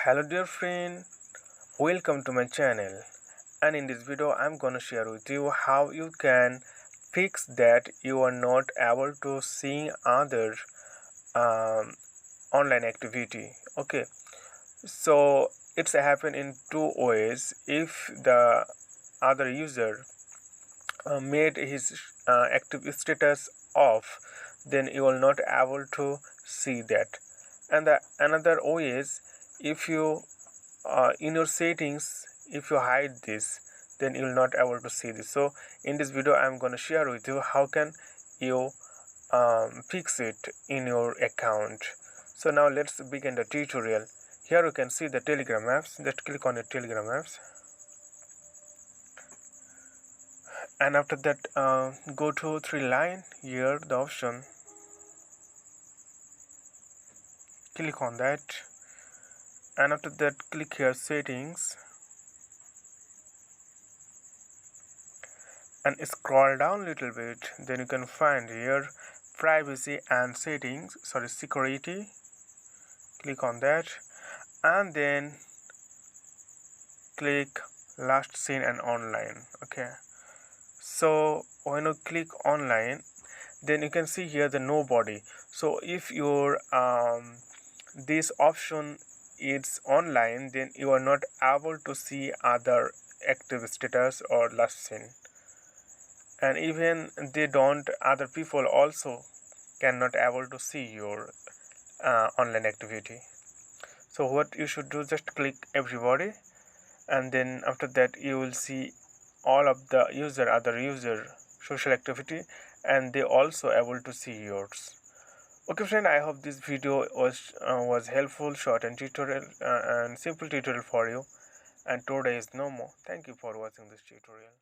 Hello dear friend, welcome to my channel, and in this video I'm gonna share with you how you can fix that you are not able to see other um, online activity. Okay, so it's happen in two ways. If the other user made his active status off, then you will not able to see that. And the another way is, if you in your settings, if you hide this, then you will not able to see this. So in this video I'm going to share with you how can you fix it in your account. So now let's begin the tutorial. Here you can see the Telegram apps. Just click on the Telegram apps, and after that go to three line. Here the option, click on that, and after that click here settings, and scroll down a little bit. Then you can find here privacy and settings, security. Click on that, and then click last seen and online. Okay, so when you click online, then you can see here the nobody. So if your this option is online, then you are not able to see other active status or last seen, and even they don't, other people also cannot able to see your online activity. So what you should do, just click everybody, and then after that you will see all of the other user social activity, and they also able to see yours. Okay friend, I hope this video was helpful, short and tutorial and simple tutorial for you, and today is no more. Thank you for watching this tutorial.